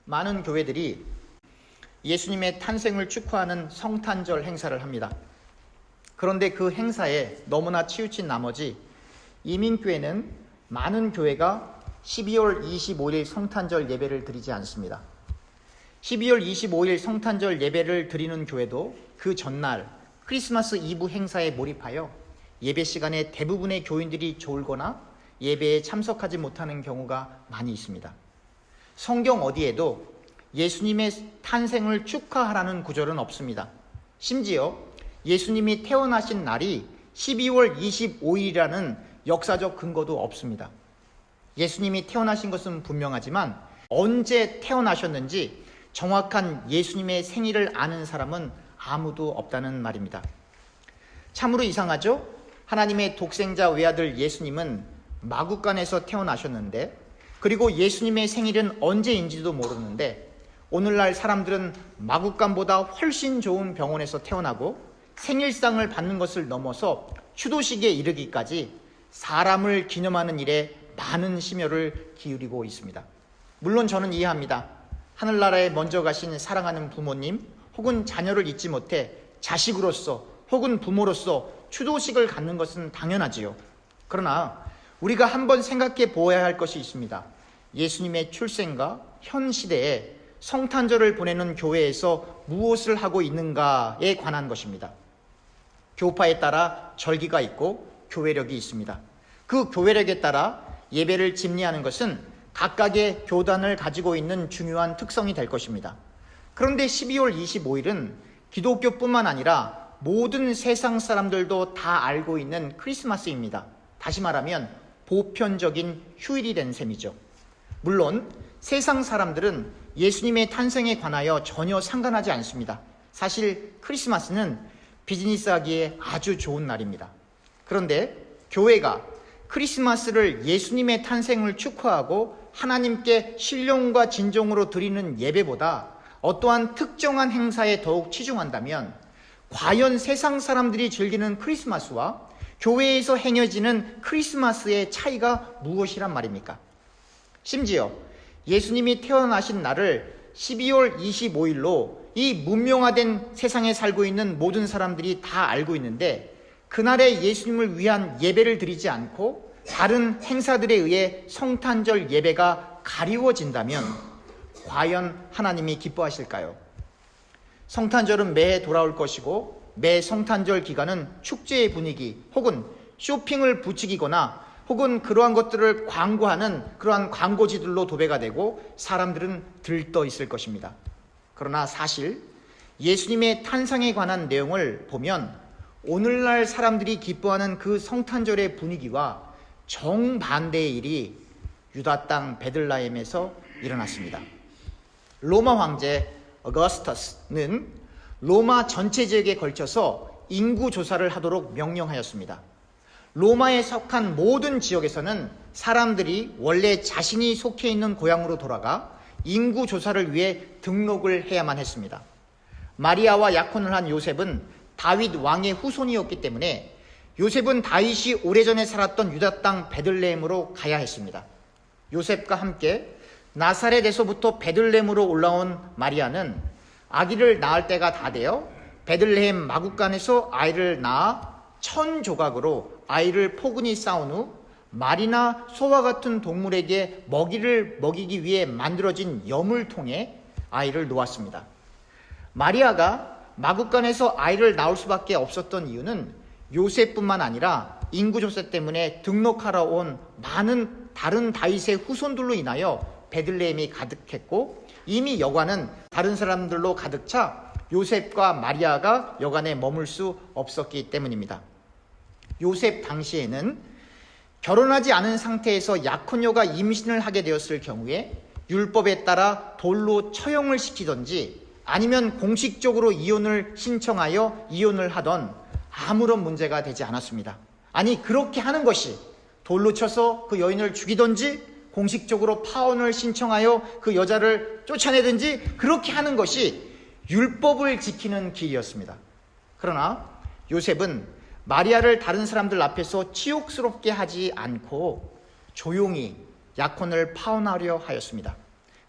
많은 교회들이 예수님의 탄생을 축하하는 성탄절 행사를 합니다. 그런데 그 행사에 너무나 치우친 나머지 이민교회는 많은 교회가 12월 25일 성탄절 예배를 드리지 않습니다. 12월 25일 성탄절 예배를 드리는 교회도 그 전날 크리스마스 이브 행사에 몰입하여 예배 시간에 대부분의 교인들이 졸거나 예배에 참석하지 못하는 경우가 많이 있습니다. 성경 어디에도 예수님의 탄생을 축하하라는 구절은 없습니다. 심지어 예수님이 태어나신 날이 12월 25일이라는 역사적 근거도 없습니다. 예수님이 태어나신 것은 분명하지만 언제 태어나셨는지 정확한 예수님의 생일을 아는 사람은 아무도 없다는 말입니다. 참으로 이상하죠? 하나님의 독생자 외아들 예수님은 마구간에서 태어나셨는데, 그리고 예수님의 생일은 언제인지도 모르는데, 오늘날 사람들은 마구간보다 훨씬 좋은 병원에서 태어나고 생일상을 받는 것을 넘어서 추도식에 이르기까지 사람을 기념하는 일에 많은 심혈을 기울이고 있습니다. 물론 저는 이해합니다. 하늘나라에 먼저 가신 사랑하는 부모님 혹은 자녀를 잊지 못해 자식으로서 혹은 부모로서 추도식을 갖는 것은 당연하지요. 그러나 우리가 한번 생각해 보아야 할 것이 있습니다. 예수님의 출생과 현 시대에 성탄절을 보내는 교회에서 무엇을 하고 있는가에 관한 것입니다. 교파에 따라 절기가 있고 교회력이 있습니다. 그 교회력에 따라 예배를 집리하는 것은 각각의 교단을 가지고 있는 중요한 특성이 될 것입니다. 그런데 12월 25일은 기독교뿐만 아니라 모든 세상 사람들도 다 알고 있는 크리스마스입니다. 다시 말하면 보편적인 휴일이 된 셈이죠. 물론 세상 사람들은 예수님의 탄생에 관하여 전혀 상관하지 않습니다. 사실 크리스마스는 비즈니스하기에 아주 좋은 날입니다. 그런데 교회가 크리스마스를 예수님의 탄생을 축하하고 하나님께 신령과 진정으로 드리는 예배보다 어떠한 특정한 행사에 더욱 치중한다면 과연 세상 사람들이 즐기는 크리스마스와 교회에서 행해지는 크리스마스의 차이가 무엇이란 말입니까? 심지어 예수님이 태어나신 날을 12월 25일로 이 문명화된 세상에 살고 있는 모든 사람들이 다 알고 있는데, 그날에 예수님을 위한 예배를 드리지 않고 다른 행사들에 의해 성탄절 예배가 가리워진다면 과연 하나님이 기뻐하실까요? 성탄절은 매해 돌아올 것이고 매 성탄절 기간은 축제의 분위기 혹은 쇼핑을 부추기거나 혹은 그러한 것들을 광고하는 그러한 광고지들로 도배가 되고 사람들은 들떠 있을 것입니다. 그러나 사실 예수님의 탄생에 관한 내용을 보면 오늘날 사람들이 기뻐하는 그 성탄절의 분위기와 정반대의 일이 유다 땅 베들레헴에서 일어났습니다. 로마 황제 어거스터스는 로마 전체 지역에 걸쳐서 인구 조사를 하도록 명령하였습니다. 로마에 속한 모든 지역에서는 사람들이 원래 자신이 속해 있는 고향으로 돌아가 인구 조사를 위해 등록을 해야만 했습니다. 마리아와 약혼을 한 요셉은 다윗 왕의 후손이었기 때문에 요셉은 다윗이 오래전에 살았던 유다 땅 베들레헴으로 가야 했습니다. 요셉과 함께 나사렛에서부터 베들레헴으로 올라온 마리아는 아기를 낳을 때가 다 되어 베들레헴 마구간에서 아이를 낳아 1000조각으로 아이를 포근히 쌓은 후 말이나 소와 같은 동물에게 먹이를 먹이기 위해 만들어진 여물통에 아이를 놓았습니다. 마리아가 마구간에서 아이를 낳을 수밖에 없었던 이유는 요셉뿐만 아니라 인구조사 때문에 등록하러 온 많은 다른 다윗의 후손들로 인하여 베들레헴이 가득했고, 이미 여관은 다른 사람들로 가득 차 요셉과 마리아가 여관에 머물 수 없었기 때문입니다. 요셉 당시에는 결혼하지 않은 상태에서 약혼녀가 임신을 하게 되었을 경우에 율법에 따라 돌로 처형을 시키든지 아니면 공식적으로 이혼을 신청하여 이혼을 하던 아무런 문제가 되지 않았습니다. 아니, 그렇게 하는 것이 돌로 쳐서 그 여인을 죽이든지 공식적으로 파혼을 신청하여 그 여자를 쫓아내든지 그렇게 하는 것이 율법을 지키는 길이었습니다. 그러나 요셉은 마리아를 다른 사람들 앞에서 치욕스럽게 하지 않고 조용히 약혼을 파혼하려 하였습니다.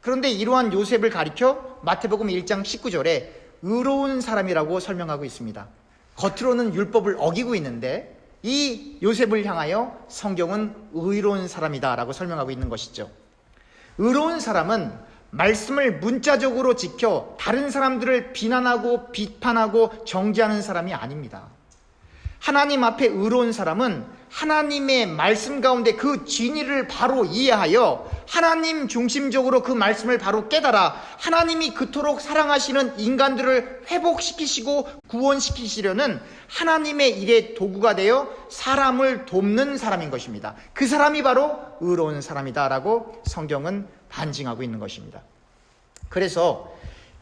그런데 이러한 요셉을 가리켜 마태복음 1장 19절에 의로운 사람이라고 설명하고 있습니다. 겉으로는 율법을 어기고 있는데 이 요셉을 향하여 성경은 의로운 사람이다 라고 설명하고 있는 것이죠. 의로운 사람은 말씀을 문자적으로 지켜 다른 사람들을 비난하고 비판하고 정죄하는 사람이 아닙니다. 하나님 앞에 의로운 사람은 하나님의 말씀 가운데 그 진리를 바로 이해하여 하나님 중심적으로 그 말씀을 바로 깨달아 하나님이 그토록 사랑하시는 인간들을 회복시키시고 구원시키시려는 하나님의 일의 도구가 되어 사람을 돕는 사람인 것입니다. 그 사람이 바로 의로운 사람이다 라고 성경은 반증하고 있는 것입니다. 그래서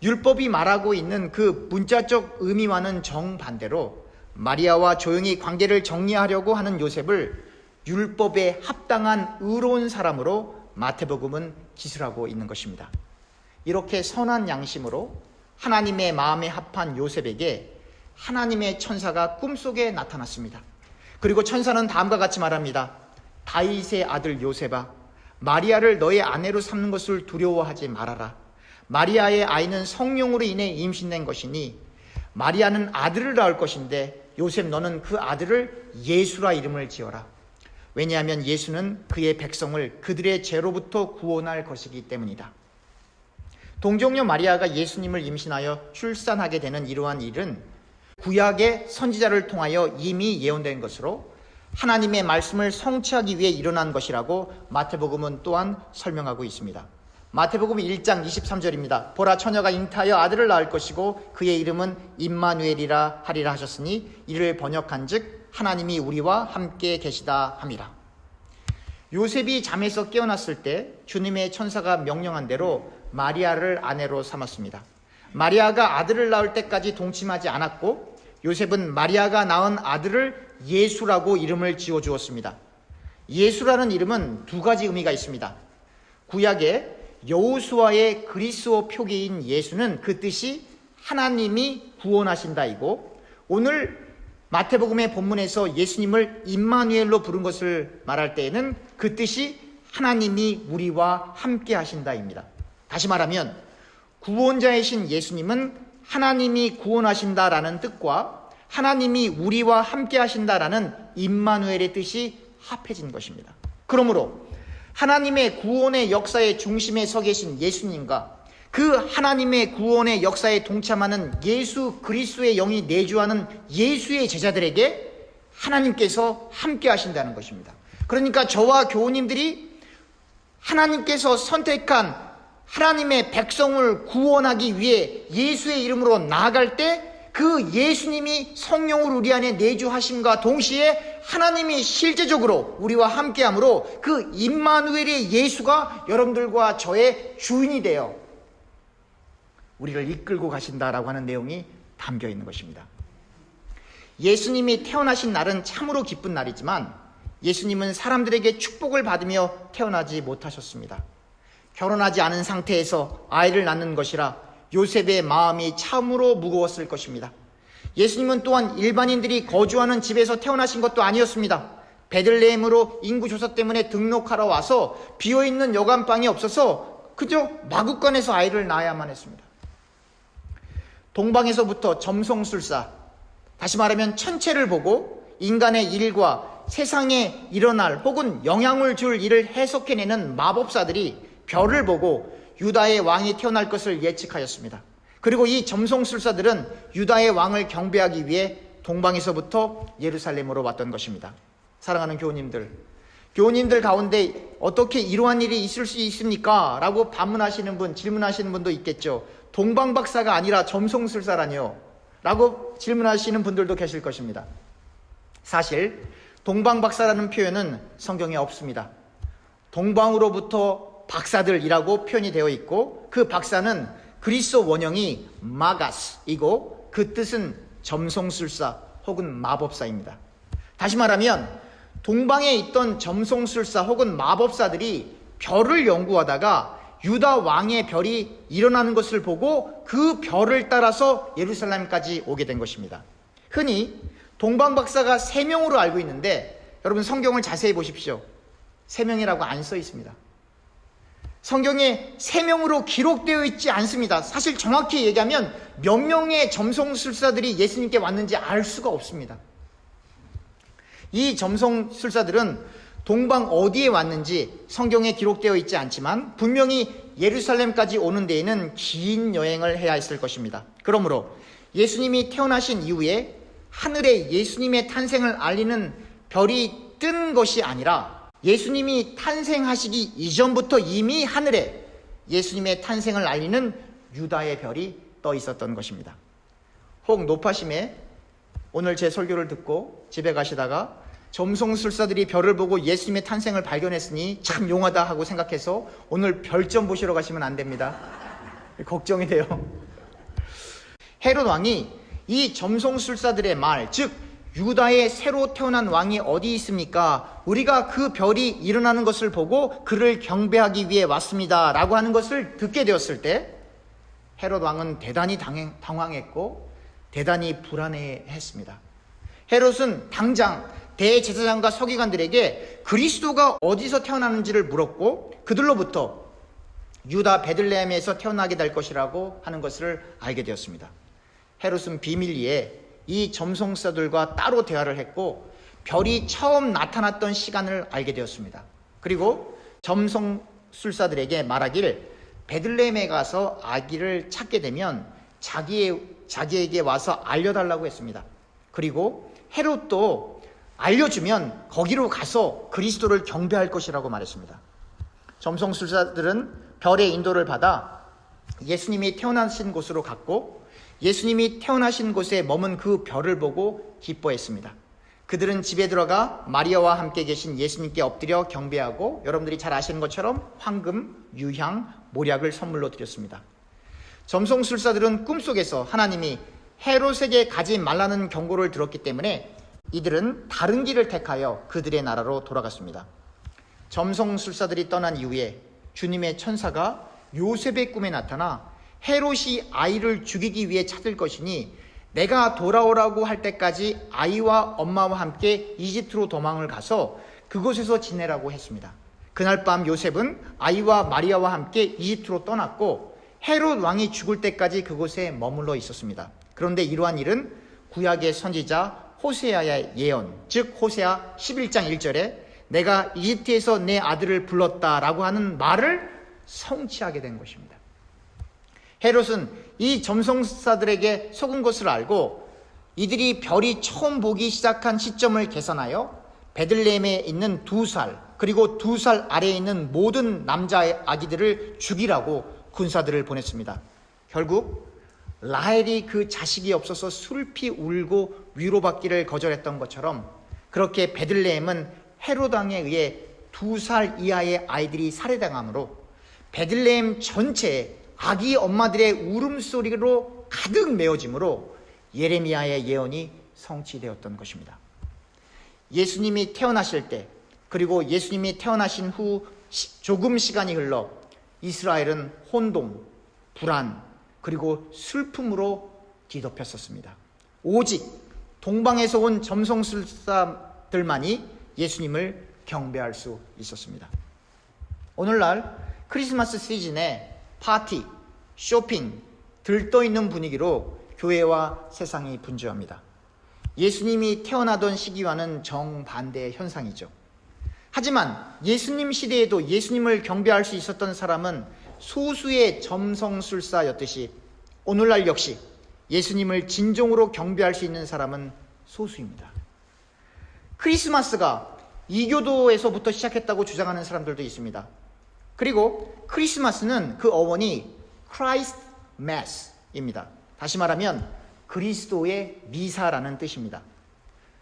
율법이 말하고 있는 그 문자적 의미와는 정반대로 마리아와 조용히 관계를 정리하려고 하는 요셉을 율법에 합당한 의로운 사람으로 마태복음은 기술하고 있는 것입니다. 이렇게 선한 양심으로 하나님의 마음에 합한 요셉에게 하나님의 천사가 꿈속에 나타났습니다. 그리고 천사는 다음과 같이 말합니다. 다윗의 아들 요셉아, 마리아를 너의 아내로 삼는 것을 두려워하지 말아라. 마리아의 아이는 성령으로 인해 임신된 것이니 마리아는 아들을 낳을 것인데 요셉 너는 그 아들을 예수라 이름을 지어라. 왜냐하면 예수는 그의 백성을 그들의 죄로부터 구원할 것이기 때문이다. 동정녀 마리아가 예수님을 임신하여 출산하게 되는 이러한 일은 구약의 선지자를 통하여 이미 예언된 것으로 하나님의 말씀을 성취하기 위해 일어난 것이라고 마태복음은 또한 설명하고 있습니다. 마태복음 1장 23절입니다. 보라, 처녀가 잉태하여 아들을 낳을 것이고 그의 이름은 임마누엘이라 하리라 하셨으니 이를 번역한 즉 하나님이 우리와 함께 계시다 함이라. 요셉이 잠에서 깨어났을 때 주님의 천사가 명령한 대로 마리아를 아내로 삼았습니다. 마리아가 아들을 낳을 때까지 동침하지 않았고 요셉은 마리아가 낳은 아들을 예수라고 이름을 지어주었습니다. 예수라는 이름은 두 가지 의미가 있습니다. 구약에 여호수아의 그리스어 표기인 예수는 그 뜻이 하나님이 구원하신다이고, 오늘 마태복음의 본문에서 예수님을 임마누엘로 부른 것을 말할 때에는 그 뜻이 하나님이 우리와 함께 하신다입니다. 다시 말하면 구원자이신 예수님은 하나님이 구원하신다라는 뜻과 하나님이 우리와 함께 하신다라는 임마누엘의 뜻이 합해진 것입니다. 그러므로 하나님의 구원의 역사의 중심에 서 계신 예수님과 그 하나님의 구원의 역사에 동참하는 예수 그리스도의 영이 내주하는 예수의 제자들에게 하나님께서 함께 하신다는 것입니다. 그러니까 저와 교우님들이 하나님께서 선택한 하나님의 백성을 구원하기 위해 예수의 이름으로 나아갈 때 그 예수님이 성령을 우리 안에 내주하심과 동시에 하나님이 실제적으로 우리와 함께함으로 그 임마누엘의 예수가 여러분들과 저의 주인이 되어 우리를 이끌고 가신다라고 하는 내용이 담겨 있는 것입니다. 예수님이 태어나신 날은 참으로 기쁜 날이지만 예수님은 사람들에게 축복을 받으며 태어나지 못하셨습니다. 결혼하지 않은 상태에서 아이를 낳는 것이라 요셉의 마음이 참으로 무거웠을 것입니다. 예수님은 또한 일반인들이 거주하는 집에서 태어나신 것도 아니었습니다. 베들레헴으로 인구조사 때문에 등록하러 와서 비어있는 여관방이 없어서 그저 마구간에서 아이를 낳아야만 했습니다. 동방에서부터 점성술사, 다시 말하면 천체를 보고 인간의 일과 세상에 일어날 혹은 영향을 줄 일을 해석해내는 마법사들이 별을 보고 유다의 왕이 태어날 것을 예측하였습니다. 그리고 이 점성술사들은 유다의 왕을 경배하기 위해 동방에서부터 예루살렘으로 왔던 것입니다. 사랑하는 교우님들 가운데 어떻게 이러한 일이 있을 수 있습니까? 라고 반문하시는 분, 질문하시는 분도 있겠죠. 동방박사가 아니라 점성술사라니요? 라고 질문하시는 분들도 계실 것입니다. 사실 동방박사라는 표현은 성경에 없습니다. 동방으로부터 박사들이라고 표현이 되어 있고 그 박사는 그리스어 원형이 마가스이고 그 뜻은 점성술사 혹은 마법사입니다. 다시 말하면 동방에 있던 점성술사 혹은 마법사들이 별을 연구하다가 유다 왕의 별이 일어나는 것을 보고 그 별을 따라서 예루살렘까지 오게 된 것입니다. 흔히 동방박사가 3명으로 알고 있는데 여러분 성경을 자세히 보십시오. 3명이라고 안 써 있습니다. 성경에 3명으로 기록되어 있지 않습니다. 사실 정확히 얘기하면 몇 명의 점성술사들이 예수님께 왔는지 알 수가 없습니다. 이 점성술사들은 동방 어디에 왔는지 성경에 기록되어 있지 않지만 분명히 예루살렘까지 오는 데에는 긴 여행을 해야 했을 것입니다. 그러므로 예수님이 태어나신 이후에 하늘에 예수님의 탄생을 알리는 별이 뜬 것이 아니라 예수님이 탄생하시기 이전부터 이미 하늘에 예수님의 탄생을 알리는 유다의 별이 떠 있었던 것입니다. 혹 노파심에 오늘 제 설교를 듣고 집에 가시다가 점성술사들이 별을 보고 예수님의 탄생을 발견했으니 참 용하다 하고 생각해서 오늘 별점 보시러 가시면 안 됩니다. 걱정이 돼요. 헤롯 왕이 이 점성술사들의 말, 즉 유다의 새로 태어난 왕이 어디 있습니까? 우리가 그 별이 일어나는 것을 보고 그를 경배하기 위해 왔습니다 라고 하는 것을 듣게 되었을 때 헤롯 왕은 대단히 당황했고 대단히 불안해했습니다. 헤롯은 당장 대제사장과 서기관들에게 그리스도가 어디서 태어나는지를 물었고 그들로부터 유다 베들레헴에서 태어나게 될 것이라고 하는 것을 알게 되었습니다. 헤롯은 비밀리에 이 점성사들과 따로 대화를 했고 별이 처음 나타났던 시간을 알게 되었습니다. 그리고 점성술사들에게 말하길 베들레헴에 가서 아기를 찾게 되면 자기에게 와서 알려달라고 했습니다. 그리고 헤롯도 알려주면 거기로 가서 그리스도를 경배할 것이라고 말했습니다. 점성술사들은 별의 인도를 받아 예수님이 태어나신 곳으로 갔고 예수님이 태어나신 곳에 머문 그 별을 보고 기뻐했습니다. 그들은 집에 들어가 마리아와 함께 계신 예수님께 엎드려 경배하고 여러분들이 잘 아시는 것처럼 황금, 유향, 모략을 선물로 드렸습니다. 점성술사들은 꿈속에서 하나님이 헤롯에게 가지 말라는 경고를 들었기 때문에 이들은 다른 길을 택하여 그들의 나라로 돌아갔습니다. 점성술사들이 떠난 이후에 주님의 천사가 요셉의 꿈에 나타나 헤롯이 아이를 죽이기 위해 찾을 것이니 내가 돌아오라고 할 때까지 아이와 엄마와 함께 이집트로 도망을 가서 그곳에서 지내라고 했습니다. 그날 밤 요셉은 아이와 마리아와 함께 이집트로 떠났고 헤롯 왕이 죽을 때까지 그곳에 머물러 있었습니다. 그런데 이러한 일은 구약의 선지자 호세아의 예언, 즉 호세아 11장 1절에 내가 이집트에서 내 아들을 불렀다라고 하는 말을 성취하게 된 것입니다. 헤롯은 이 점성사들에게 속은 것을 알고 이들이 별이 처음 보기 시작한 시점을 계산하여 베들레헴에 있는 2살 그리고 2살 아래에 있는 모든 남자 아기들을 죽이라고 군사들을 보냈습니다. 결국 라헬이 그 자식이 없어서 슬피 울고 위로받기를 거절했던 것처럼 그렇게 베들레헴은 헤롯 왕에 의해 2살 이하의 아이들이 살해당함으로 베들레헴 전체에 아기 엄마들의 울음소리로 가득 메워짐으로 예레미야의 예언이 성취되었던 것입니다. 예수님이 태어나실 때 그리고 예수님이 태어나신 후 조금 시간이 흘러 이스라엘은 혼동, 불안 그리고 슬픔으로 뒤덮였었습니다. 오직 동방에서 온 점성술사들만이 예수님을 경배할 수 있었습니다. 오늘날 크리스마스 시즌에 파티, 쇼핑, 들떠있는 분위기로 교회와 세상이 분주합니다. 예수님이 태어나던 시기와는 정반대의 현상이죠. 하지만 예수님 시대에도 예수님을 경배할 수 있었던 사람은 소수의 점성술사였듯이 오늘날 역시 예수님을 진정으로 경배할 수 있는 사람은 소수입니다. 크리스마스가 이교도에서부터 시작했다고 주장하는 사람들도 있습니다. 그리고 크리스마스는 그 어원이 Christ Mass입니다. 다시 말하면 그리스도의 미사라는 뜻입니다.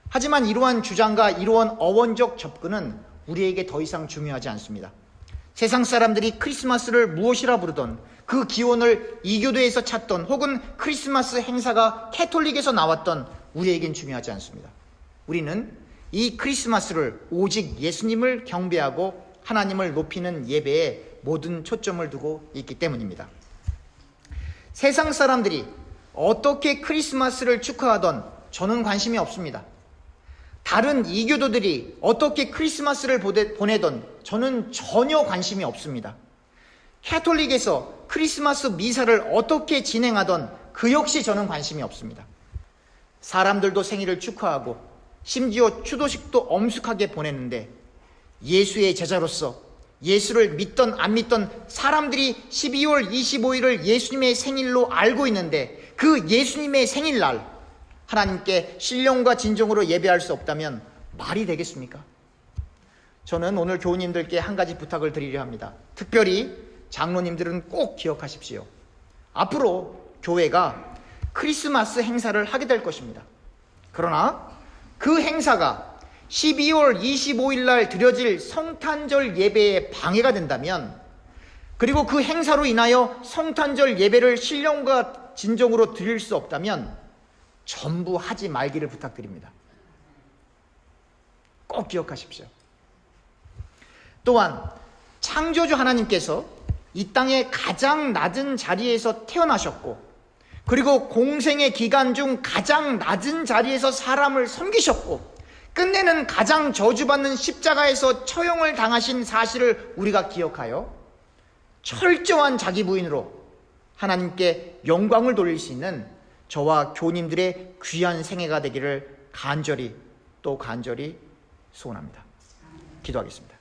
하지만 이러한 주장과 이러한 어원적 접근은 우리에게 더 이상 중요하지 않습니다. 세상 사람들이 크리스마스를 무엇이라 부르던 그 기원을 이교도에서 찾던 혹은 크리스마스 행사가 캐톨릭에서 나왔던 우리에겐 중요하지 않습니다. 우리는 이 크리스마스를 오직 예수님을 경배하고 하나님을 높이는 예배에 모든 초점을 두고 있기 때문입니다. 세상 사람들이 어떻게 크리스마스를 축하하던 저는 관심이 없습니다. 다른 이교도들이 어떻게 크리스마스를 보내던 저는 전혀 관심이 없습니다. 캐톨릭에서 크리스마스 미사를 어떻게 진행하던 그 역시 저는 관심이 없습니다. 사람들도 생일을 축하하고 심지어 추도식도 엄숙하게 보냈는데 예수의 제자로서 예수를 믿던 안 믿던 사람들이 12월 25일을 예수님의 생일로 알고 있는데 그 예수님의 생일날 하나님께 신령과 진정으로 예배할 수 없다면 말이 되겠습니까? 저는 오늘 교우님들께 한 가지 부탁을 드리려 합니다. 특별히 장로님들은 꼭 기억하십시오. 앞으로 교회가 크리스마스 행사를 하게 될 것입니다. 그러나 그 행사가 12월 25일 날 드려질 성탄절 예배에 방해가 된다면, 그리고 그 행사로 인하여 성탄절 예배를 신령과 진정으로 드릴 수 없다면 전부 하지 말기를 부탁드립니다. 꼭 기억하십시오. 또한 창조주 하나님께서 이 땅의 가장 낮은 자리에서 태어나셨고, 그리고 공생의 기간 중 가장 낮은 자리에서 사람을 섬기셨고, 끝내는 가장 저주받는 십자가에서 처형을 당하신 사실을 우리가 기억하여 철저한 자기 부인으로 하나님께 영광을 돌릴 수 있는 저와 교우님들의 귀한 생애가 되기를 간절히 소원합니다. 기도하겠습니다.